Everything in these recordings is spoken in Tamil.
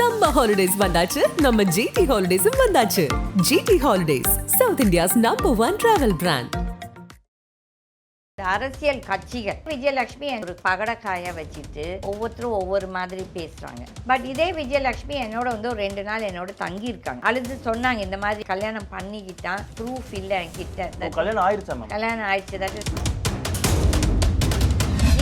Summer holidays வந்தாச்சு நம்ம GT Holidays வந்தாச்சு. GT Holidays, South India's #1 travel brand. அரசியல் கட்சிகள் விஜயலட்சுமி ஒரு பகடக்காயை வச்சுட்டு ஒவ்வொருத்தரும் ஒவ்வொரு மாதிரி பேசுறாங்க. பட் இதே விஜயலட்சுமி என்னோட வந்து ஒரு 2 நாள் என்னோட தங்கி இருக்காங்க. அழுது சொன்னாங்க இந்த மாதிரி கல்யாணம் பண்ணிக்கிட்டான், ப்ரூஃப் இல்லை என்கிட்ட. கல்யாணம் ஆயிடுச்சு. கல்யாணம் ஆயிடுச்சு.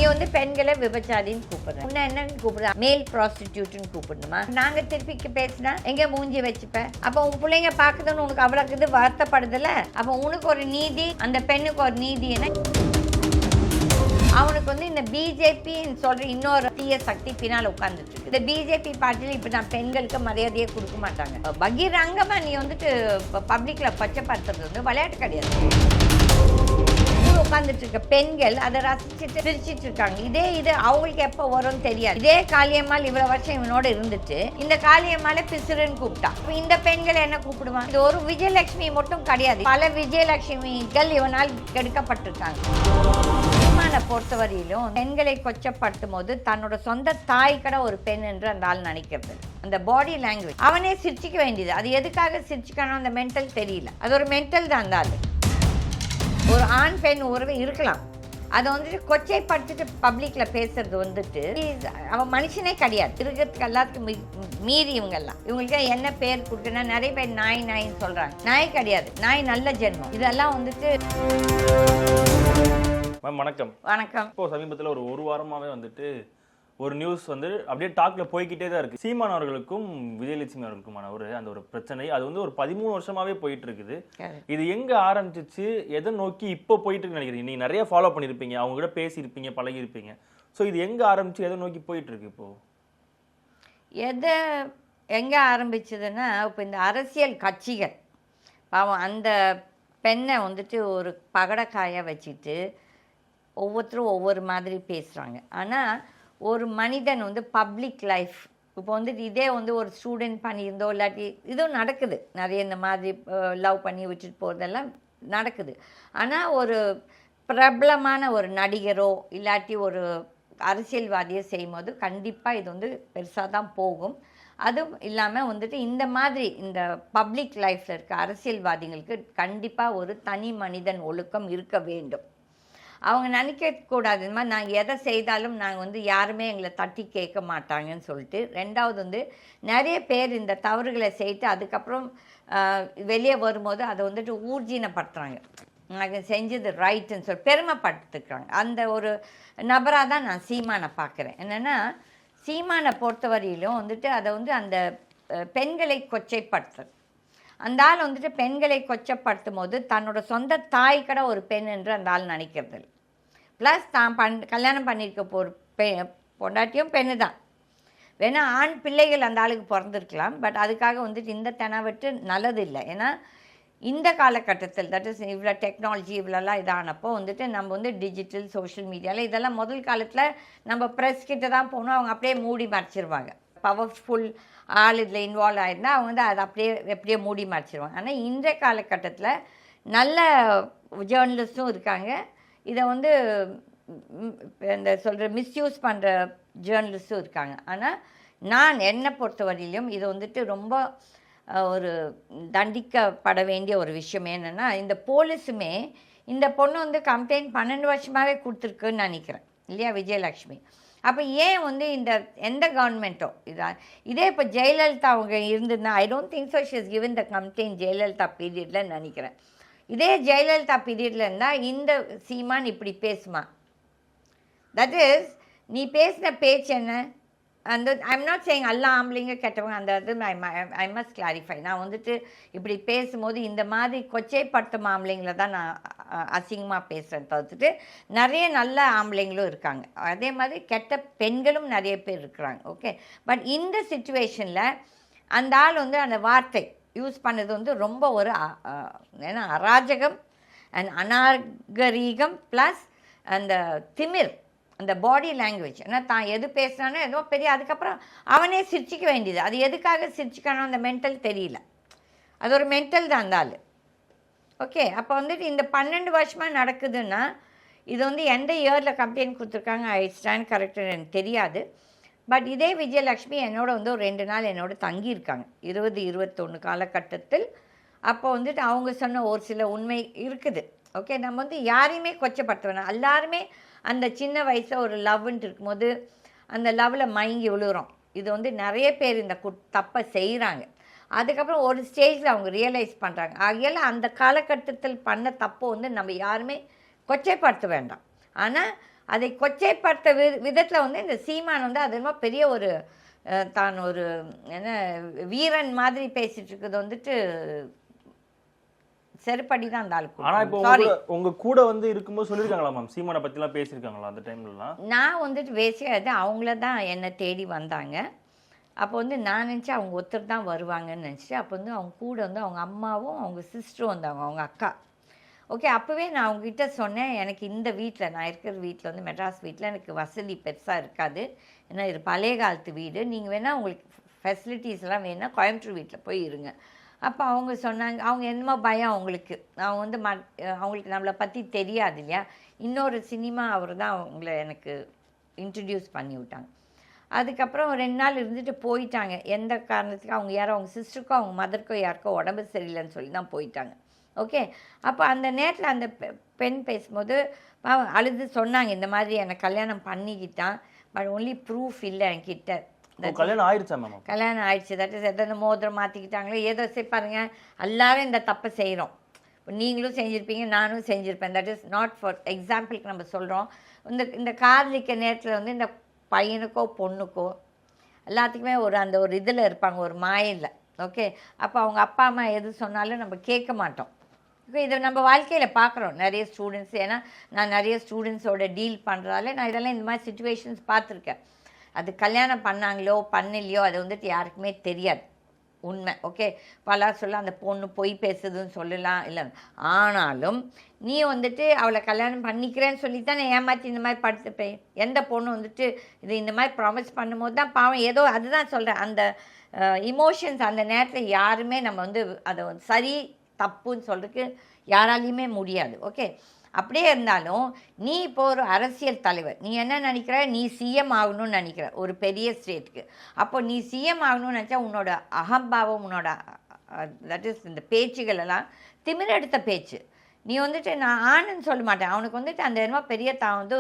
நீ வந்து பெண்களை விபச்சாரின்னு கூப்பிடுற, உன்ன என்னன்னு கூப்பிடுற, மேல் ப்ராஸ்டிடியூட்னு கூப்பிடணுமா? நாங்க திருப்பி பேசினா எங்க மூஞ்சி வச்சுப்பேன். அப்போ உன் பிள்ளைங்க பாக்குதுன்னு உனக்கு அவ்வளவுக்கு வருத்தப்படுதுல, அப்போ உனக்கு ஒரு நீதி, அந்த பெண்ணுக்கு ஒரு நீதி. என்ன அவனுக்கு வந்து இந்த பிஜேபின்னு சொல்ற இன்னொரு தீய சக்தி பின்னால் உட்கார்ந்துட்டு இருக்கு. இந்த பிஜேபி பார்ட்டியில் இப்ப நான் பெண்களுக்கு மரியாதையே கொடுக்க மாட்டாங்க. பகிரங்கமா நீ வந்துட்டு பப்ளிக்ல பச்சைப்படுத்துறது வந்து விளையாட்டு கிடையாது. உட்கார்ந்துட்டு இருக்க பெண்கள் அதை ரசிச்சுட்டு சிரிச்சிட்டு இருக்காங்க. இது அவங்களுக்கு எப்போ வரும்னு தெரியாது. இதே காளியம்மாள் இவ்வளவு வருஷம் இவனோட இருந்துட்டு இந்த காளியம்மாளை பிசுறுன்னு கூப்பிட்டா. இந்த பெண்கள் என்ன கூப்பிடுவாங்க? இது ஒரு விஜயலட்சுமி மட்டும் கிடையாது, பல விஜயலட்சுமிகள் இவனால் கெடுக்கப்பட்டிருக்காங்க. பொறுத்தவரையிலும் பெண்களை கொச்சப்படுத்தும் போது தன்னோட சொந்த தாய் கூட ஒரு பெண் என்று அந்த ஆள் நினைக்கிறது. அந்த பாடி லாங்குவேஜ் அவனே சிரிச்சிக்க வேண்டியது. அது எதுக்காக சிரிச்சுக்கணும் அந்த மென்டல் தெரியல. அது ஒரு மென்டல் தான். அந்த ஆள் ஒரு ஆண் பெண் உறவு இருக்கலாம், அதை வந்துட்டு கொச்சைப்படுத்திட்டு பப்ளிக்ல பேசுறது வந்துட்டு அவன் மனுஷனே கிடையாது. இருக்கிறதுக்கு எல்லாத்துக்கும் மீறி இவங்களுக்கு என்ன பேர் கொடுக்குன்னா நிறைய பேர் நாயின்னு சொல்றாங்க. நாய் கிடையாது, நாய் நல்ல ஜென்மம். இதெல்லாம் வந்துட்டு. மேம் வணக்கம். வணக்கம். இப்போ சமீபத்தில் ஒரு வாரமாவே வந்துட்டு ஒரு நியூஸ் வந்து அப்படியே டாக்ல போய்கிட்டே தான் இருக்கு. சீமான் அவர்களுக்கும் விஜயலட்சுமி அவர்களுக்குமான அந்த ஒரு பிரச்சனை, அது வந்து ஒரு 13 வருஷமாவே போயிட்டு இருக்குது. இது எங்க ஆரம்பிச்சிச்சு, எதை நோக்கி இப்போ போயிட்டு இருக்கு நினைக்கிறீங்க? நீங்க நிறைய ஃபாலோ பண்ணிருப்பீங்க, அவங்க கூட பேசியிருப்பீங்க, பழகி இருப்பீங்க. ஸோ இது எங்க ஆரம்பிச்சு எதை நோக்கி போயிட்டு இருக்கு இப்போ? எதை எங்க ஆரம்பிச்சதுன்னா, இப்போ இந்த அரசியல் கட்சிகள் பாவம் அந்த பெண்ணை வந்துட்டு ஒரு பகடக்காயை வச்சுட்டு ஒவ்வொருத்தரும் ஒவ்வொரு மாதிரி பேசுகிறாங்க. ஆனால் ஒரு மனிதன் வந்து பப்ளிக் லைஃப் இப்போ வந்துட்டு இதே வந்து ஒரு ஸ்டூடெண்ட் பண்ணியிருந்தோ இல்லாட்டி இதுவும் நடக்குது நிறைய, இந்த மாதிரி லவ் பண்ணி விட்டுட்டு போகிறதெல்லாம் நடக்குது. ஆனால் ஒரு பிரபலமான ஒரு நடிகரோ இல்லாட்டி ஒரு அரசியல்வாதியோ செய்யும் போது கண்டிப்பாக இது வந்து பெருசாக தான் போகும். அதுவும் இல்லாமல் வந்துட்டு இந்த மாதிரி இந்த பப்ளிக் லைஃப்பில் இருக்க அரசியல்வாதிகளுக்கு கண்டிப்பாக ஒரு தனி மனிதன் ஒழுக்கம் இருக்க வேண்டும். அவங்க நினைக்கக்கூடாது இந்த மாதிரி நாங்கள் எதை செய்தாலும் நாங்கள் வந்து யாருமே எங்களை தட்டி கேட்க மாட்டாங்கன்னு சொல்லிட்டு. ரெண்டாவது வந்து நிறைய பேர் இந்த தவறுகளை செய்து அதுக்கப்புறம் வெளியே வரும்போது அதை வந்துட்டு ஊர்ஜினப்படுத்துகிறாங்க, நாங்கள் செஞ்சது ரைட்டுன்னு சொல்லி பெருமைப்படுத்துக்கிறாங்க. அந்த ஒரு நபராக தான் நான் சீமானை பார்க்குறேன். என்னென்னா சீமானை பொறுத்தவரையிலும் வந்துட்டு அதை வந்து அந்த பெண்களை கொச்சைப்படுத்துறது. அந்த ஆள் வந்துட்டு பெண்களை கொச்சப்படுத்தும் போது தன்னோட சொந்த தாய் கூட ஒரு பெண் என்று அந்த ஆள் நினைக்கிறது. ப்ளஸ் தான் கல்யாணம் பண்ணியிருக்க ஒரு பொண்டாட்டியும் பெண்ணு தான். வேணா ஆண் பிள்ளைகள் அந்த ஆளுக்கு பிறந்திருக்கலாம், பட் அதுக்காக வந்துட்டு இந்த தெனாவட்டு நல்லது இல்லை. ஏன்னா இந்த காலகட்டத்தில் தட் இஸ் இவ்வளோ டெக்னாலஜி இவ்வளோலாம் இதானப்போ வந்துட்டு நம்ம வந்து டிஜிட்டல் சோஷியல் மீடியாவில் இதெல்லாம் முதல் காலத்தில் நம்ம ப்ரெஸ் கிட்ட தான் போகணும், அவங்க அப்படியே மூடி மறைச்சிருவாங்க. பவர்ஃபுல் ஆள் இதில் இன்வால்வ் ஆகிருந்தால் அவங்க வந்து அதை எப்படியே மூடி மறைச்சிருவாங்க. ஆனால் இன்றைய காலகட்டத்தில் நல்ல ஜேர்னலிஸ்ட்டும் இருக்காங்க, இதை வந்து இந்த சொல்கிற மிஸ்யூஸ் பண்ணுற ஜேர்னலிஸ்ட்டும் இருக்காங்க. ஆனால் நான் என்னை பொறுத்தவரையிலும் இது வந்துட்டு ரொம்ப ஒரு தண்டிக்கப்பட வேண்டிய ஒரு விஷயம். என்னென்னா இந்த போலீஸுமே இந்த பொண்ணு வந்து கம்ப்ளைண்ட் 12 வருஷமாகவே கொடுத்துருக்குன்னு நினைக்கிறேன் இல்லையா விஜயலட்சுமி. அப்போ ஏன் வந்து இந்த எந்த கவர்மெண்ட்டோ இதே இப்போ ஜெயலலிதா அவங்க இருந்ததுன்னா I don't think so she is given the complaint Jayalalithaa பீரியடில் நினைக்கிறேன். இதே ஜெயலலிதா பீரியடில் இருந்தால் இந்த சீமான் இப்படி பேசுமா? தட் இஸ் நீ பேசின பேச்சு என்ன? அந்த ஐம் நாட் சேயிங் எல்லா ஆம்பளைங்க கெட்டவங்க, அந்த இது ஐ மஸ்ட் கிளாரிஃபை. நான் வந்துட்டு இப்படி பேசும்போது இந்த மாதிரி கொச்சைப்படுத்தும் ஆம்பளைங்களை தான் நான் அசிங்கமாக பேசுகிறேன் தவிர்த்துட்டு நிறைய நல்ல ஆம்பளைங்களும் இருக்காங்க, அதே மாதிரி கெட்ட பெண்களும் நிறைய பேர் இருக்கிறாங்க. ஓகே, பட் இந்த சிச்சுவேஷனில் அந்த ஆள் வந்து அந்த வார்த்தை யூஸ் பண்ணது வந்து ரொம்ப ஒரு ஏன்னா அராஜகம் அண்ட் அநாகரீகம் ப்ளஸ் அந்த திமிர், அந்த பாடி லாங்குவேஜ். ஏன்னா தான் எது பேசுனானோ ஏதோ பெரிய அதுக்கப்புறம் அவனே சிரிச்சிக்க வேண்டியது. அது எதுக்காக சிரிச்சிக்கணும் அந்த மென்டல் தெரியல. அது ஒரு மென்டல் தான் அந்த ஆள். ஓகே, அப்போ வந்துட்டு இந்த 12 வருஷமாக நடக்குதுன்னா இது வந்து எந்த இயரில் கம்ப்ளைண்ட் கொடுத்துருக்காங்க ஐ ஸ்டாண்ட் கரெக்டட் எனக்கு தெரியாது. பட் இதே விஜயலக்ஷ்மி என்னோட வந்து ஒரு 2 நாள் என்னோட தங்கியிருக்காங்க 20-21 காலகட்டத்தில். அப்போ வந்துட்டு அவங்க சொன்ன ஒரு சில உண்மை இருக்குது. ஓகே, நம்ம வந்து யாரையுமே கொச்சப்படுத்த வேணாம். எல்லாருமே அந்த சின்ன வயசில் ஒரு லவ்ன்ட்டு இருக்கும்போது அந்த லவ்வில் மயங்கி விழுகிறோம். இது வந்து நிறைய பேர் இந்த தப்பை செய்கிறாங்க. அதுக்கப்புறம் ஒரு ஸ்டேஜில் அவங்க ரியலைஸ் பண்ணுறாங்க. ஆகையால் அந்த காலகட்டத்தில் பண்ண தப்பை வந்து நம்ம யாருமே கொச்சைப்படுத்த வேண்டாம். ஆனால் அதை கொச்சைப்படுத்த விதத்தில் வந்து இந்த சீமான் வந்து அது ரொம்ப பெரிய ஒரு தான் ஒரு என்ன வீரன் மாதிரி பேசிகிட்டு இருக்கிறது வந்துட்டு செருப்படி தான் அந்த ஆளுக்கு. ஆனா இப்போ உங்க கூட வந்து இருக்கும்போது சொல்லியிருக்காங்களா மேம், சீமானை பற்றிலாம் பேசியிருக்காங்களா அந்த டைம்லலாம்? நான் வந்துட்டு பேசியாது, அவங்கள தான் என்னை தேடி வந்தாங்க. அப்போ வந்து நான் நினச்சேன் அவங்க ஒருத்தர் தான் வருவாங்கன்னு நினச்சிட்டு, அப்போ வந்து அவங்க கூட வந்து அவங்க அம்மாவும் அவங்க சிஸ்டரும் வந்தாங்க, அவங்க அக்கா. ஓகே, அப்போவே நான் அவங்ககிட்ட சொன்னேன், எனக்கு இந்த வீட்டில் நான் இருக்கிற வீட்டில் வந்து மெட்ராஸ் வீட்டில் எனக்கு வசதி பெருசாக இருக்காது, ஏன்னா இது பழைய காலத்து வீடு, நீங்கள் வேணால் உங்களுக்கு ஃபெசிலிட்டிஸ்லாம் வேணால் கோயம்புத்தூர் வீட்டில் போய் இருங்க. அப்போ அவங்க சொன்னாங்க, அவங்க என்னமோ பயம் அவங்களுக்கு, அவங்க வந்து அவங்களுக்கு நம்மளை பற்றி தெரியாது இல்லையா. இன்னொரு சினிமா அவர் தான் அவங்கள எனக்கு இன்ட்ரடியூஸ் பண்ணி விட்டாங்க. அதுக்கப்புறம் 2 நாள் இருந்துட்டு போயிட்டாங்க. எந்த காரணத்துக்கு அவங்க யாரோ அவங்க சிஸ்டருக்கோ அவங்க மதருக்கோ யாருக்கோ உடம்பு சரியில்லைன்னு சொல்லி தான் போயிட்டாங்க. ஓகே, அப்போ அந்த நேரத்தில் அந்த பெண் பேசும்போது அழுது சொன்னாங்க, இந்த மாதிரி எனக்கு கல்யாணம் பண்ணிக்கிட்டான், பட் ஒன்லி ப்ரூஃப் இல்லை என்கிட்ட. கல்யாணம் ஆயிடுச்சா மேம்? கல்யாணம் ஆயிடுச்சு. தட் இஸ் எத்தனை மோதிரம் மாற்றிக்கிட்டாங்களோ ஏதோ பாருங்க, எல்லாரும் இந்த தப்பை செய்கிறோம். இப்போ நீங்களும் செஞ்சுருப்பீங்க, நானும் செஞ்சுருப்பேன். தட் இஸ் நாட் ஃபார் எக்ஸாம்பிளுக்கு நம்ம சொல்கிறோம். இந்த காதலிக்க நேரத்தில் வந்து இந்த பையனுக்கோ பொண்ணுக்கோ எல்லாத்துக்குமே அந்த ஒரு இதில் இருப்பாங்க, ஒரு மாயில். ஓகே, அப்போ அவங்க அப்பா அம்மா எது சொன்னாலும் நம்ம கேட்க மாட்டோம். ஓகே, இதை நம்ம வாழ்க்கையில் பார்க்குறோம் நிறைய ஸ்டூடெண்ட்ஸ். ஏன்னா நான் நிறைய ஸ்டூடெண்ட்ஸோட டீல் பண்ணுறதால நான் இதெல்லாம் இந்த மாதிரி சிச்சுவேஷன்ஸ் பார்த்துருக்கேன். அது கல்யாணம் பண்ணாங்களோ பண்ணலையோ அது வந்துட்டு யாருக்குமே தெரியாது உண்மை. ஓகே, பல சொல்ல அந்த பொண்ணு பொய் பேசுதுன்னு சொல்லலாம் இல்லை, ஆனாலும் நீ வந்துட்டு அவளை கல்யாணம் பண்ணிக்கிறேன்னு சொல்லி தான் நான் ஏமாற்றி இந்த மாதிரி படுத்துப்பேன். எந்த பொண்ணு வந்துட்டு இது இந்த மாதிரி ப்ராமிஸ் பண்ணும்போது தான் பாவம் ஏதோ, அதுதான் சொல்கிறேன், அந்த இமோஷன்ஸ் அந்த நேரத்தில் யாருமே நம்ம வந்து அதை சரி தப்புன்னு சொல்கிறதுக்கு யாராலையுமே முடியாது. ஓகே, அப்படியே இருந்தாலும் நீ இப்போ ஒரு அரசியல் தலைவர், நீ என்ன நினைக்கிற, நீ சிஎம் ஆகணும்னு நினைக்கிற ஒரு பெரிய ஸ்டேட்டுக்கு. அப்போ நீ சிஎம் ஆகணும்னு நினச்சா உன்னோட அகம்பாவம், உன்னோட தட் இஸ் இந்த பேச்சுகள் எல்லாம் திமிரெடுத்த பேச்சு. நீ வந்துட்டு நான் ஆணுன்னு சொல்ல மாட்டேன், அவனுக்கு வந்துட்டு அந்த என்னமோ பெரிய தான் வந்து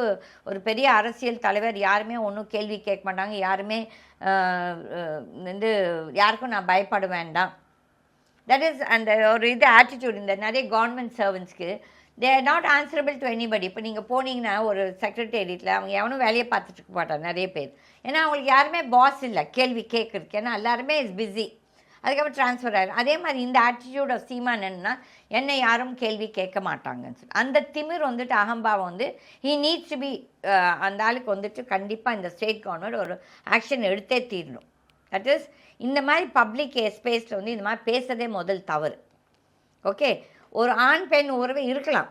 ஒரு பெரிய அரசியல் தலைவர், யாருமே ஒன்றும் கேள்வி கேட்க மாட்டாங்க, யாருமே வந்து யாருக்கும் நான் பயப்பட வேண்டாம். தட் இஸ் அந்த ஒரு இது ஆட்டிடியூட். இந்த நிறைய கவர்மெண்ட் சர்வன்ட்ஸ்க்கு they are not answerable to anybody. இப்போ நீங்கள் போனீங்கன்னா ஒரு செக்ரட்டேரியட்டில் அவங்க எவனும் வேலையை பார்த்துட்டு இருக்க மாட்டாங்க நிறைய பேர். ஏன்னா அவங்களுக்கு யாருமே பாஸ் இல்லை கேள்வி கேட்குறதுக்கு, ஏன்னா எல்லாருமே இஸ் பிஸி. அதுக்கப்புறம் ட்ரான்ஸ்ஃபர் ஆகிடும். அதே மாதிரி இந்த ஆட்டிடியூட் ஆஃப் சீமான் என்னன்னா, என்னை யாரும் கேள்வி கேட்க மாட்டாங்கன்னு சொல்லி அந்த திமிர் வந்துட்டு அகம்பாவம் வந்து ஹீ நீட்ஸ் டு பி, அந்த ஆளுக்கு வந்துட்டு கண்டிப்பாக இந்த ஸ்டேட் கவர்மெண்ட் ஒரு ஆக்ஷன் எடுத்தே தீரணும். தட் இஸ் இந்த மாதிரி பப்ளிக் ஸ்பேஸில் வந்து இந்த மாதிரி பேசுறதே முதல் தவறு. ஓகே, ஒரு ஆண் பெண் உறவு இருக்கலாம்,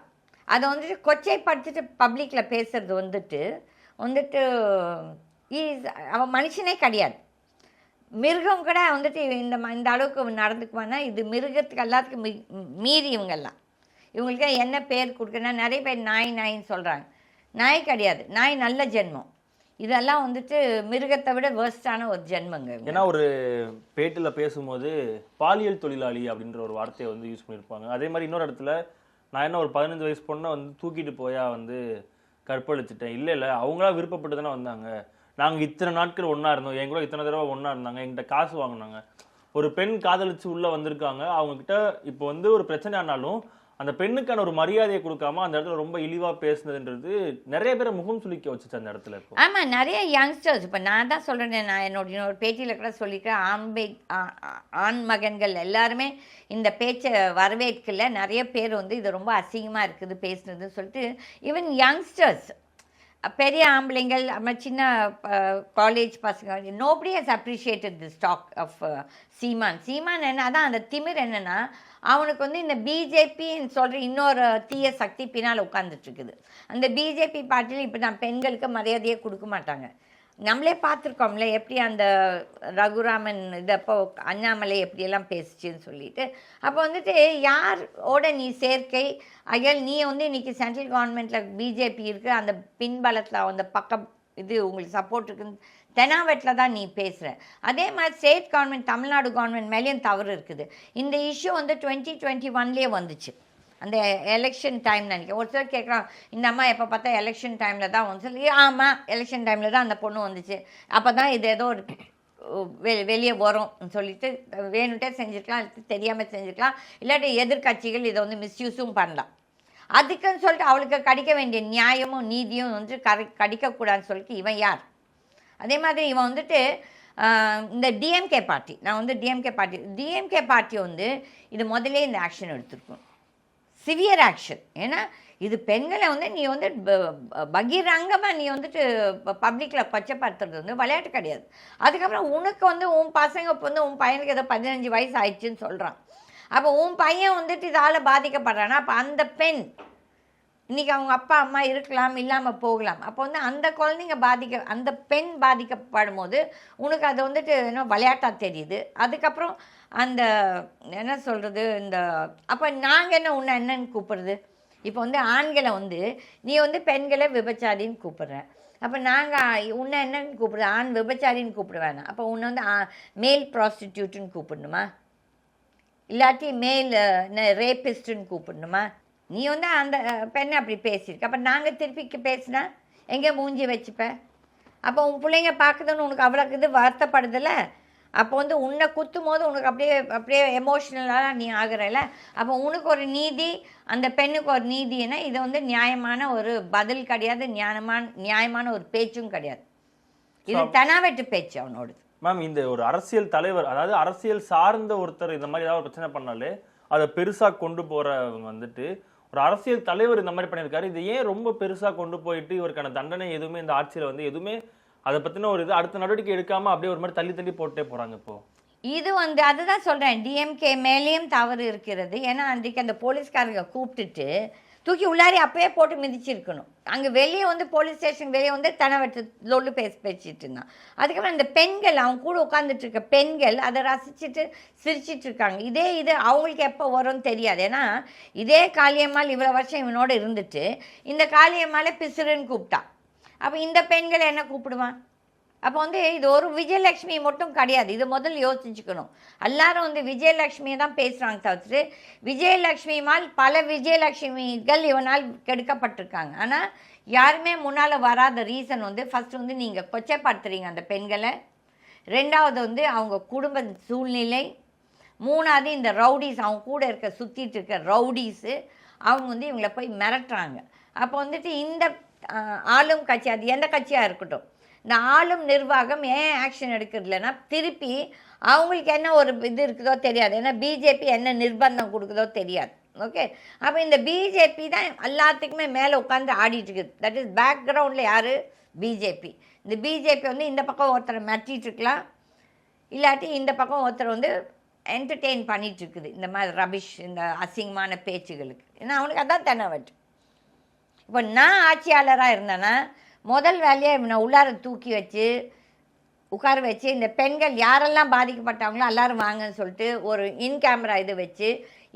அதை வந்துட்டு கொச்சைப்படுத்திட்டு பப்ளிக்கில் பேசுறது வந்துட்டு அவன் மனுஷனே கிடையாது, மிருகம் கூட வந்துட்டு இந்த அளவுக்கு நடந்துக்குவானா, இது மிருகத்துக்கு எல்லாத்துக்கும் மீறி இவங்களுக்கு என்ன பேர் கொடுக்குன்னா, நிறைய பேர் நாயின்னு சொல்கிறாங்க. நாய் கிடையாது, நாய் நல்ல ஜென்மம். இதெல்லாம் வந்துட்டு மிருகத்தை விட வேர்ஸ்டான ஒரு ஜென்மங்க. ஏன்னா ஒரு பேட்டில் பேசும்போது பாலியல் தொழிலாளி அப்படின்ற ஒரு வார்த்தையை வந்து யூஸ் பண்ணியிருப்பாங்க. அதே மாதிரி இன்னொரு இடத்துல நான் என்ன ஒரு 15 வயசு பொண்ணை வந்து தூக்கிட்டு போயா வந்து கற்பழிச்சிட்டேன், இல்லை அவங்களா விருப்பப்பட்டு தானே வந்தாங்க, நாங்கள் இத்தனை நாட்கள் ஒன்றா இருந்தோம், என் கூட இத்தனை தடவை ஒன்றா இருந்தாங்க, எங்கிட்ட காசு வாங்கினாங்க. ஒரு பெண் காதலிச்சு உள்ளே வந்திருக்காங்க, அவங்கக்கிட்ட இப்போ வந்து ஒரு பிரச்சனை ஆனாலும் அந்த பெண்ணுக்கான ஒரு மரியாதையை கொடுக்காம அந்த இடத்துல ரொம்ப இழிவா பேசுனதுன்றது நிறைய பேரை முகம் சுளிக்க வச்சுச்சு அந்த இடத்துல. இப்போ ஆமாம், நிறைய யங்ஸ்டர்ஸ், இப்போ நான் தான் சொல்கிறேன், நான் என்னோட பேட்டியில் கூட சொல்லிக்கிறேன், ஆண் மகன்கள் எல்லாருமே இந்த பேச்சை வரவேற்கல. நிறைய பேர் வந்து இது ரொம்ப அசிங்கமாக இருக்குது பேசுனதுன்னு சொல்லிட்டு, ஈவன் யங்ஸ்டர்ஸ், பெரிய ஆம்பளைங்கள், சின்ன காலேஜ் பசங்க, nobody has appreciated the stock of Seeman. என்ன அதான் அந்த திமிர் என்னென்னா, அவனுக்கு வந்து இந்த பிஜேபின்னு சொல்கிற இன்னொரு தீய சக்தி பின்னால் உட்காந்துட்ருக்குது. அந்த பிஜேபி பார்ட்டியில் இப்போ நான் பெண்களுக்கு மரியாதையே கொடுக்க மாட்டாங்க. நம்மளே பார்த்துருக்கோம்ல எப்படி அந்த ரகுராமன் இதப்போ அண்ணாமலை எப்படியெல்லாம் பேசிச்சுன்னு சொல்லிட்டு. அப்போ வந்துட்டு யாரோட நீ சேர்க்கை, அயல் நீ வந்து இன்றைக்கி சென்ட்ரல் கவர்மெண்ட்டில் பிஜேபி இருக்குது, அந்த பின்பலத்தில் அந்த பக்கம் இது உங்களுக்கு சப்போர்ட் இருக்குன்னு தெனாவெட்டில் தான் நீ பேசுகிற. அதே மாதிரி ஸ்டேட் கவர்மெண்ட் தமிழ்நாடு கவர்மெண்ட் மேலேயும் தவறு இருக்குது. இந்த இஷ்யூ வந்து 2021 வந்துச்சு, அந்த எலெக்ஷன் டைம் நினைக்கிறேன். ஒரு சிலர் கேட்குறான், இந்த அம்மா எப்போ பார்த்தா எலெக்ஷன் டைமில் தான் வந்து சொல்லி, ஆமாம் எலெக்ஷன் டைமில் தான் அந்த பொண்ணு வந்துச்சு, அப்போ தான் இது ஏதோ ஒரு வெளியே வரும்னு சொல்லிட்டு வேணுட்டே செஞ்சுருக்கலாம், தெரியாமல் செஞ்சுருக்கலாம், இல்லாட்டி எதிர்கட்சிகள் இதை வந்து மிஸ்யூஸும் பண்ணலாம். அதுக்குன்னு சொல்லிட்டு அவளுக்கு கிடைக்க வேண்டிய நியாயமும் நீதியும் வந்து கிடைக்கக்கூடாதுன்னு சொல்லிட்டு இவன் யார்? அதே மாதிரி இவன் வந்துட்டு இந்த டிஎம்கே பார்ட்டி, நான் வந்து டிஎம்கே பார்ட்டி வந்து இது முதலே இந்த ஆக்ஷன் எடுத்துருக்கணும், சிவியர் ஆக்ஷன். ஏன்னா இது பெண்களை வந்து நீ வந்து பகிரங்கமாக நீ வந்துட்டு பப்ளிக்கில் பச்சைப்படுத்துறது வந்து விளையாட்டு கிடையாது. அதுக்கப்புறம் உனக்கு வந்து உன் பசங்க இப்போ வந்து உன் பையனுக்கு ஏதோ 15 வயசு ஆயிடுச்சுன்னு சொல்கிறான். அப்போ உன் பையன் வந்துட்டு இதால் பாதிக்கப்படுறான்னா அப்போ அந்த பெண் இன்றைக்கி அவங்க அப்பா அம்மா இருக்கலாம், இல்லாமல் போகலாம். அப்போ வந்து அந்த குழந்தைங்க அந்த பெண் பாதிக்கப்படும் போது உனக்கு அது வந்துட்டு என்ன விளையாட்டாக தெரியுது. அதுக்கப்புறம் அந்த என்ன சொல்கிறது, இந்த அப்போ நாங்கள் என்ன உன்னை என்னன்னு கூப்பிடுறது? இப்போ வந்து ஆண்களை வந்து நீ வந்து பெண்களை விபச்சாரின்னு கூப்பிடுற, அப்போ நாங்கள் உன்னை என்னன்னு கூப்பிடுறது? ஆண் விபச்சாரின்னு கூப்பிட வேணாம், அப்போ உன்னை வந்து மேல் ப்ராஸ்டிடியூட்டுன்னு கூப்பிடணுமா? இல்லாட்டி மேல் ரேபிஸ்ட்டுன்னு கூப்பிடணுமா? நீ வந்து அந்த பெண்ணை அப்படி பேசியிருக்க, அப்போ நாங்கள் திருப்பி பேசினா எங்கே மூஞ்சி வச்சுப்பேன்? அப்போ உன் பிள்ளைங்க பார்க்குதுன்னு உனக்கு அவ்வளோக்கு இது வருத்தப்படுதில்ல? அப்போ வந்து உன்னை குத்தும் போது உனக்கு அப்படியே எமோஷ்னலாக நீ ஆகுறல. அப்போ உனக்கு ஒரு நீதி, அந்த பெண்ணுக்கு ஒரு நீதினா இது வந்து நியாயமான ஒரு பதில் கிடையாது, நியாயமான ஒரு பேச்சும் கிடையாது. இது தெனாவெட்டு பேச்சு அவனோட. மேம், இந்த ஒரு அரசியல் தலைவர், அதாவது அரசியல் சார்ந்த ஒருத்தர் இந்த மாதிரி ஏதாவது பிரச்சனை பண்ணாலே அதை பெருசா கொண்டு போறவங்க வந்துட்டு ஒரு அரசியல் தலைவர் இந்த மாதிரி பண்ணியிருக்காரு, இது ஏன் ரொம்ப பெருசா கொண்டு போயிட்டு இவருக்கான தண்டனை எதுவுமே இந்த ஆட்சியில வந்து எதுவுமே அதை பத்தின ஒரு இது அடுத்த நடவடிக்கை எடுக்காம அப்படியே ஒரு மாதிரி தள்ளி போட்டே போறாங்க? இப்போ இது வந்து அதுதான் சொல்றேன், டிஎம்கே மேலேயும் தவறு இருக்கிறது. ஏன்னா அன்றைக்கு அந்த போலீஸ்காரங்க கூப்பிட்டுட்டு தூக்கி உள்ளாரி அப்பயே போட்டு மிதிச்சிருக்கணும். அங்கே வெளியே வந்து போலீஸ் ஸ்டேஷன் வெளியே வந்து தனவட்டு லொல்லு பேசிட்டு இருந்தான். அதுக்கப்புறம் இந்த பெண்கள் அவங்க கூட உட்காந்துட்டு இருக்க பெண்கள் அதை ரசிச்சுட்டு சிரிச்சிட்டு இருக்காங்க. இது அவங்களுக்கு எப்போ வரும்னு தெரியாது. ஏன்னா இதே காளியம்மாள் இவ்வளோ வருஷம் இவனோட இருந்துட்டு இந்த காளியம்மாளை பிசுறுன்னு கூப்பிட்டான். அப்போ இந்த பெண்களை என்ன கூப்பிடுவான்? அப்போ வந்து இது ஒரு விஜயலட்சுமி மட்டும் கிடையாது, இது முதல்ல யோசிச்சுக்கணும். எல்லாரும் வந்து விஜயலட்சுமியை தான் பேசுகிறாங்க தவிர்த்து விஜயலட்சுமியால் பல விஜயலட்சுமிகள் இவனால் கெடுக்கப்பட்டிருக்காங்க. ஆனால் யாருமே முன்னால் வராத ரீசன் வந்து ஃபஸ்ட்டு வந்து நீங்கள் கொச்சைப்படுத்துறீங்க அந்த பெண்களை, ரெண்டாவது வந்து அவங்க குடும்ப சூழ்நிலை, மூணாவது இந்த ரவுடிஸ் அவங்க கூட சுற்றிட்டு இருக்க ரவுடிஸு அவங்க வந்து இவங்களை போய் மிரட்டுறாங்க. அப்போ வந்துட்டு இந்த ஆளும் கட்சி, அது எந்த கட்சியாக இருக்கட்டும், இந்த ஆளும் நிர்வாகம் ஏன் ஆக்ஷன் எடுக்கிறதுலன்னா திருப்பி அவங்களுக்கு என்ன ஒரு இது இருக்குதோ தெரியாது. ஏன்னா பிஜேபி என்ன நிர்பந்தம் கொடுக்குதோ தெரியாது. ஓகே, அப்போ இந்த பிஜேபி தான் எல்லாத்துக்குமே மேலே உட்காந்து ஆடிட்டு இருக்குது. தட் இஸ் பேக்ரவுண்டில் யார்? பிஜேபி. இந்த பிஜேபி வந்து இந்த பக்கம் ஒருத்தரை மிரட்டிட்டு இருக்கலாம், இல்லாட்டி இந்த பக்கம் ஒருத்தர் வந்து என்டர்டெயின் பண்ணிகிட்டு இருக்குது இந்த மாதிரி ரபிஷ், இந்த அசிங்கமான பேச்சுகளுக்கு. ஏன்னா அவனுக்கு அதான் தெனவட்டு. இப்போ நான் ஆட்சியாளராக இருந்தேன்னா முதல் வேலையை இவனை உள்ளார தூக்கி வச்சு உட்கார வச்சு இந்த பெண்கள் யாரெல்லாம் பாதிக்கப்பட்டாங்களோ எல்லோரும் வாங்கன்னு சொல்லிட்டு ஒரு இன் கேமரா இது வச்சு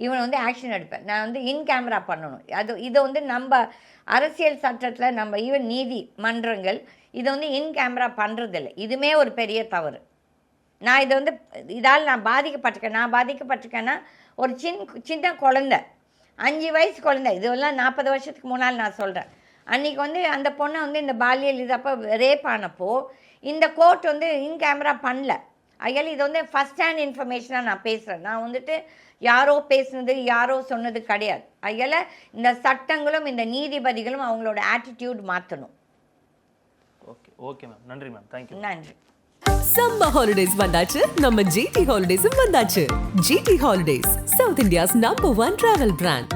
இவனை வந்து ஆக்ஷன் எடுப்பேன். நான் வந்து இன் கேமரா பண்ணணும். இதை வந்து நம்ம அரசியல் சட்டத்தில் நம்ம ஈவன் நீதி மன்றங்கள் இதை வந்து இன் கேமரா பண்ணுறதில்லை. இதுவுமே ஒரு பெரிய தவறு. நான் இதை வந்து இதால் நான் பாதிக்கப்பட்டிருக்கேன்னா ஒரு சின்ன குழந்தை, 5 வயசு குழந்தை, இதெல்லாம் 40 வருஷத்துக்கு முன்னால் நான் சொல்கிறேன். அன்றைக்கி வந்து அந்த பொண்ணை வந்து இந்த பாலியல் இது அப்போ ரேப் ஆனப்போ இந்த கோர்ட் வந்து இன் கேமரா பண்ணல. அதனால் இது வந்து ஃபஸ்ட் ஹேண்ட் இன்ஃபர்மேஷனாக நான் பேசுகிறேன். நான் வந்துட்டு யாரோ பேசுனது யாரோ சொன்னது கிடையாது. அதனால் இந்த சட்டங்களும் இந்த நீதிபதிகளும் அவங்களோட ஆட்டிடியூட் மாற்றணும். ஓகே மேம், நன்றி மேம், தேங்க்யூ. நன்றி. சம்மர் ஹாலிடேஸ் வந்தாச்சு, நம்ம ஜிடி ஹாலிடேஸும் வந்தாச்சு. GT holidays, South India's number 1 travel brand.